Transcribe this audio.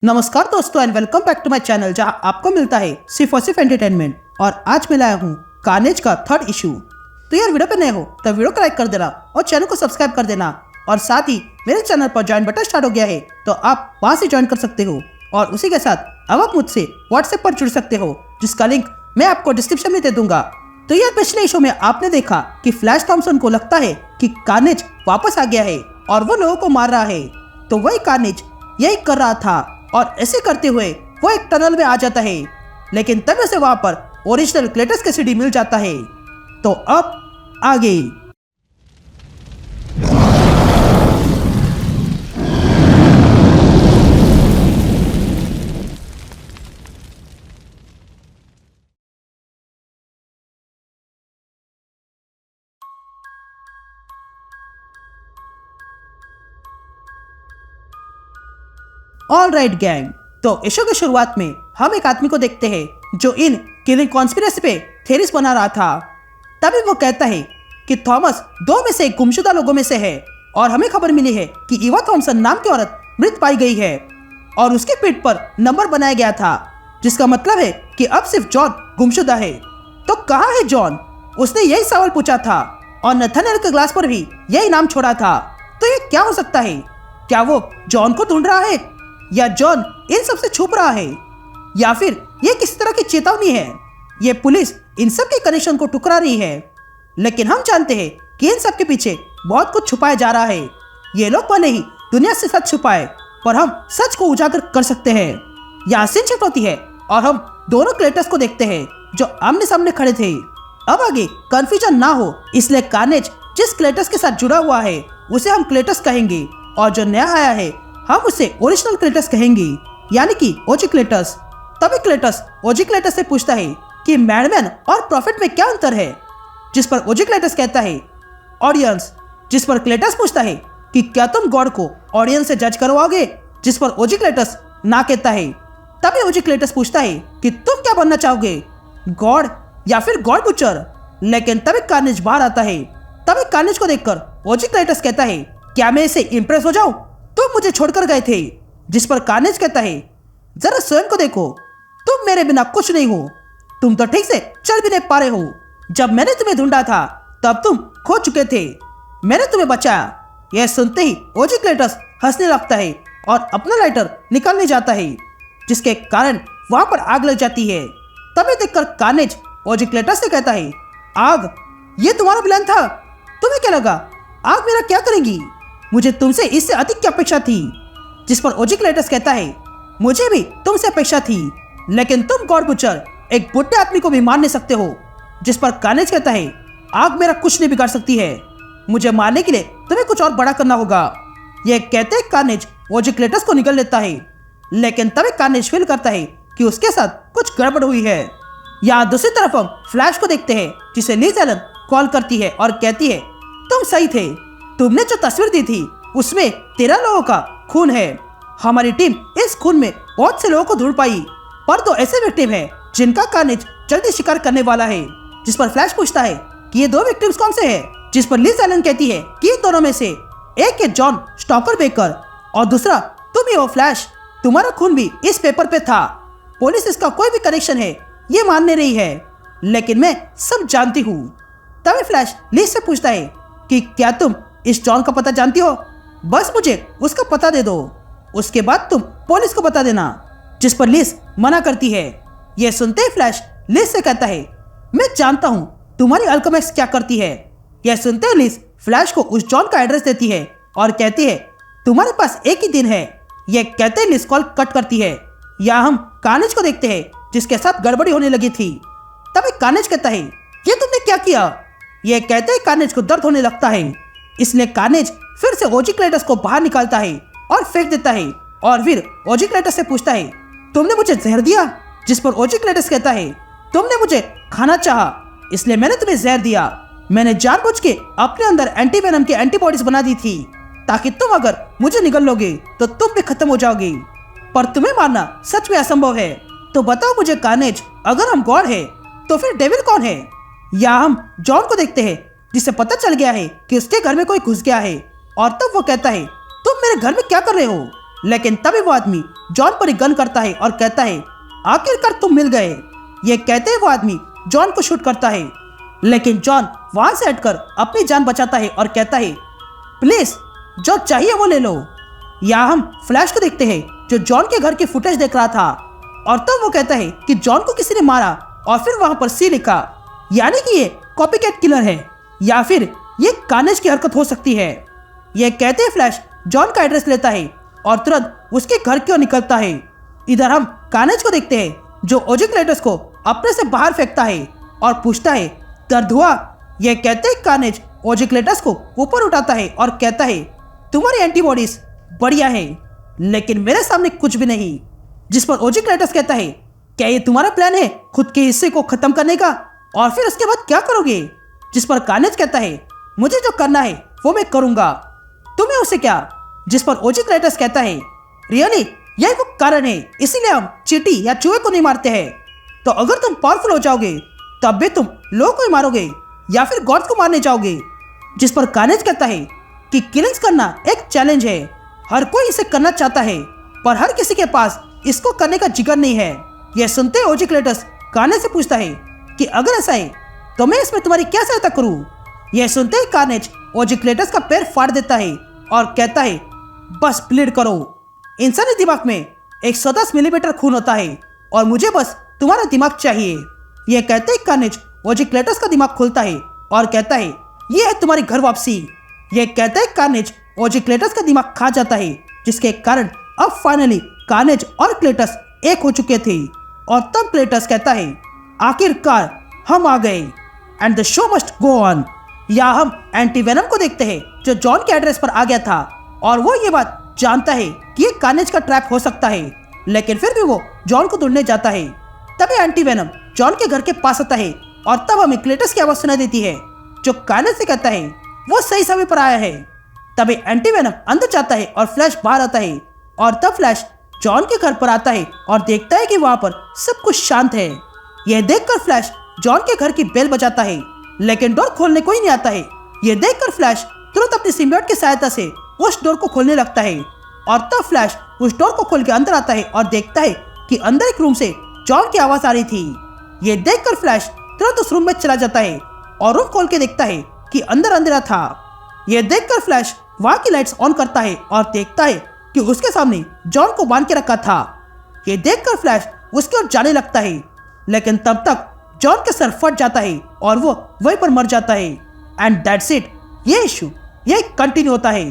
नमस्कार दोस्तों and welcome back to my channel जहां आपको मिलता है सिर्फ और सिर्फ एंटरटेनमेंट। और आज मैं लाया हूं कार्नेज का थर्ड इशू। तो यार वीडियो पे नए हो तो वीडियो को लाइक कर देना और चैनल को सब्सक्राइब कर देना। और साथ ही मेरे चैनल पर ज्वाइन बटन स्टार्ट हो गया है तो आप वहां से ज्वाइन कर सकते हो। और उसी के साथ अब आप मुझसे व्हाट्सएप पर जुड़ सकते हो जिसका लिंक मैं आपको डिस्क्रिप्शन में दे दूंगा। तो यार पिछले इशू में आपने देखा कि फ्लैश थॉम्पसन को लगता है कि कार्नेज वापस आ गया है और वो लोगों को मार रहा है। तो वही कार्नेज यही कर रहा था और ऐसे करते हुए वो एक टनल में आ जाता है, लेकिन तब उसे वहां पर ओरिजिनल क्लेटस के सीडी मिल जाता है। तो अब आगे ऑल राइट गैंग। तो इशू की शुरुआत में हम एक आदमी को देखते हैं जो इन किलिंग कॉन्स्पिरेसी पे थेरीज बना रहा था। तभी वो कहता है कि थॉमस दो में से एक गुमशुदा लोगों में से है और हमें खबर मिली है कि इवा थॉम्सन नाम की औरत मृत पाई गई है और उसके पीठ पर नंबर बनाया गया था, जिसका मतलब है कि अब सिर्फ जॉन गुमशुदा है। तो कहाँ है जॉन? उसने यही सवाल पूछा था और नथानिएल के ग्लास पर भी यही नाम छोड़ा था। तो ये क्या हो सकता है? क्या वो जॉन को ढूंढ रहा है या जॉन इन सब से छुप रहा है, या फिर ये किस तरह की चेतावनी है? ये पुलिस इन सब के कनेक्शन को टुकरा रही है, लेकिन हम जानते हैं कि इन सब के पीछे बहुत कुछ छुपाया जा रहा है। ये लोग भले ही दुनिया से सच छुपाए पर हम सच को उजागर कर सकते हैं। यहाँ सीन शिफ्ट होती है और हम दोनों क्लेटस को देखते हैं जो आमने सामने खड़े थे। अब आगे कंफ्यूजन ना हो इसलिए कार्नेज जिस क्लेटस के साथ जुड़ा हुआ है उसे हम क्लेटस कहेंगे और जो नया आया है हम उसे ओरिजिनल क्लेटस कहेंगे, यानी कि ओजी क्लेटस। तभी क्लेटस ओजी क्लेटस से पूछता है कि मैडमैन और प्रॉफिट में क्या अंतर है, जिस पर ओजी क्लेटस कहता है ऑडियंस। जिस पर क्लेटस पूछता है कि क्या तुम गॉड को ऑडियंस से जज करवाओगे, जिस पर ओजी क्लेटस ना कहता है। तभी ओजी क्लेटस पूछता है कि तुम क्या बनना चाहोगे, गॉड या फिर गॉड बुचर। लेकिन तभी कार्नेज बाहर आता है। तभी कार्नेज को देखकर ओजी क्लेटस कहता है क्या मैं इसे इंप्रेस हो जाऊं? तुम मुझे छोड़कर गए थे। जिस पर कार्नेज कहता है जरा स्वयं को देखो, तुम मेरे बिना कुछ नहीं हो, तुम तो ठीक से चल भी नहीं पा रहे हो। जब मैंने तुम्हें ढूंढा था तब तुम खो चुके थे, मैंने तुम्हें बचाया। यह सुनते ही ओजी क्लेटस हंसने लगता है और अपना लाइटर निकालने जाता है, जिसके कारण वहां पर आग लग जाती है। तभी देखकर कार्नेज ओजी क्लेटस से कहता है आग, ये तुम्हारा प्लान था? तुम्हें क्या लगा आग मेरा क्या करेगी? मुझे तुमसे इससे अधिक की अपेक्षा थी। जिस पर ओजी क्लेटस कहता है मुझे भी तुमसे अपेक्षा थी, लेकिन तुम गॉड बुचर एक बुढ़े आदमी को भी मार नहीं सकते हो। जिस पर कार्नेज कहता है आग मेरा कुछ नहीं बिगाड़ सकती है, मुझे मारने के लिए तुम्हें कुछ और बड़ा करना होगा। यह कहते ही कार्नेज ओजी क्लेटस को निकल लेता है, लेकिन तभी कार्नेज फील करता है कि उसके साथ कुछ गड़बड़ हुई है। यहाँ दूसरी तरफ हम फ्लैश को देखते हैं जिसे लीज एलन कॉल करती है और कहती है तुम सही थे, तुमने जो तस्वीर दी थी उसमें 13 लोगों का खून है। हमारी टीम इस खून में बहुत से लोगों को ढूंढ पाई, पर दो ऐसे विक्टिम हैं जिनका कार्नेज जल्दी शिकार करने वाला है। जिस पर फ्लैश पूछता है कि ये दो विक्टिम्स कौन से हैं? जिस पर लीज एलन कहती है कि इन दोनों में से एक है जॉन स्टॉकर बेकर और दूसरा तुम ही हो फ्लैश, तुम्हारा खून भी इस पेपर पे था। पुलिस इसका कोई भी कनेक्शन है ये मान नहीं रही है, लेकिन मैं सब जानती हूँ। तभी फ्लैश लीज से पूछता है कि क्या तुम इस जॉन का पता जानती हो? बस मुझे उसका पता दे दो, उसके बाद तुम पुलिस को बता देना। जिस पर लिस मना करती है। यह सुनते ही फ्लैश लिस से कहता है मैं जानता हूँ तुम्हारी अल्केमिस्ट क्या करती है। यह सुनते ही लिस फ्लैश को उस जॉन का एड्रेस देती है और कहती है तुम्हारे पास एक ही दिन है। यह कहते ही लिस कॉल कट करती है। यहाँ हम कार्नेज को देखते हैं जिसके साथ गड़बड़ी होने लगी थी। तभी कार्नेज कहता है ये तुमने क्या किया? यह कहते ही कार्नेज को दर्द होने लगता है, इसलिए कार्नेज फिर से ओजी क्लेटस को बाहर निकालता है और फेंक देता है और फिर ओजी क्लेटस से पूछता है तुमने मुझे जहर दिया? जिस पर ओजी क्लेटस कहता है तुमने मुझे खाना चाहा इसलिए मैंने तुम्हें जहर दिया। मैंने जानबूझ के अपने अंदर एंटीवेनम की एंटीबॉडीज बना दी थी ताकि तुम अगर मुझे निगल लोगे तो तुम भी खत्म हो जाओगे, पर तुम्हें मारना सच में असंभव है। तो बताओ मुझे कार्नेज, अगर हम गॉड है तो फिर डेविल कौन है? या हम जॉन को देखते हैं जिसे पता चल गया है कि उसके घर में कोई घुस गया है और तब वो कहता है तुम मेरे घर में क्या कर रहे हो? लेकिन तभी वो आदमी जॉन पर गन करता है और कहता है, आखिरकार तुम मिल गए। ये कहते ही वो आदमी जॉन को शूट करता है, लेकिन जॉन वहां से हटकर अपनी जान बचाता है और कहता है, प्लीज जो चाहिए वो ले लो। यहाँ हम फ्लैश को देखते हैं जो जॉन के घर की फुटेज देख रहा था, और तब वो कहता है कि जॉन को किसी ने मारा और फिर वहां पर सी लिखा, यानी कि ये कॉपीकैट किलर है या फिर ये कार्नेज की हरकत हो सकती है। ये कहते ही फ्लैश जॉन का एड्रेस लेता है और तुरंत उसके घर की ओर निकलता है। इधर हम कार्नेज को देखते हैं जो ओजिक्लेटस को अपने से बाहर फेंकता है और पूछता है, दर्द हुआ? ये कहते ही कार्नेज ओजिक्लेटस को ऊपर उठाता है और कहता है, तुम्हारी एंटीबॉडीज बढ़िया है लेकिन मेरे सामने कुछ भी नहीं। जिस पर ओजिक्लेटस कहता है, क्या ये तुम्हारा प्लान है खुद के हिस्से को खत्म करने का, और फिर उसके बाद क्या करोगे? जिस पर कार्नेज कहता है, मुझे जो करना है वो मैं करूंगा, तुम्हें उसे क्या? जिस पर ओजिक्लेटस कहता है, रियली यही वो कारण है इसीलिए हम चींटी या चूहे को नहीं मारते हैं। तो अगर तुम पावरफुल हो जाओगे तब भी तुम लोगों को ही मारोगे या फिर गॉड्स को मारने जाओगे। जिस पर कार्नेज कहता है कि किलिंग्स करना एक चैलेंज है, हर कोई इसे करना चाहता है पर हर किसी के पास इसको करने का जिगर नहीं है। यह सुनते ओजिक्लेटस कार्नेज से पूछता है कि अगर ऐसा है तो मैं इसमें तुम्हारी क्या सहायता करूं? यह सुनते ही कार्नेज ओजिक्लेटस का पैर फाड़ देता है और कहता है, बस ब्लीड करो। इंसानी दिमाग में 110 मिलीमीटर खून होता है और मुझे बस तुम्हारा दिमाग चाहिए। यह कहते ही कार्नेज ओजिक्लेटस का दिमाग खोलता है और कहता है, यह है तुम्हारी घर वापसी। यह कहते ही कार्नेज ओजिक्लेटस का दिमाग खा जाता है, जिसके कारण अब फाइनली कार्नेज और क्लेटस एक हो चुके थे। और तब क्लेटस कहता है, आखिरकार हम आ गए and the show must go on. या हम एंटीवेनम को देखते हैं जो जॉन के एड्रेस पर आ गया था और वो ये बात जानता है कि ये कार्नेज का ट्रैप हो सकता है, लेकिन फिर भी वो जॉन को ढूंढने जाता है। तभी एंटीवेनम जॉन के घर के पास आता है और तब हमें क्लेटस की आवाज सुनाई देती है जो कार्नेज से कहता है वो सही समय पर आया है। तभी एंटीवेनम अंदर जाता है और फ्लैश बाहर आता है और तब फ्लैश जॉन के घर पर आता है और देखता है कि वहां पर सब कुछ शांत है। यह देखकर फ्लैश जॉन के घर की बेल बजाता है, लेकिन डोर खोलने कोई नहीं आता है। यह देखकर फ्लैश तुरंत अपनी सिम्बियोट की सहायता से उस डोर को खोलने लगता है और तब फ्लैश उस डोर को खोल के अंदर आता है और देखता है कि अंदर एक रूम से जॉन की आवाज आ रही थी। यह देखकर फ्लैश तुरंत उस रूम में चला जाता है और रूम खोल के देखता है कि अंदर अंधेरा था। यह देखकर फ्लैश वहां की लाइट्स ऑन करता है और देखता है कि उसके सामने जॉन को बांध के रखा था। यह देखकर फ्लैश उसकी ओर जाने लगता है, लेकिन तब तक जॉन का सर फट जाता है और वो वहीं पर मर जाता है। And that's it. ये इशू ये कंटिन्यू होता है।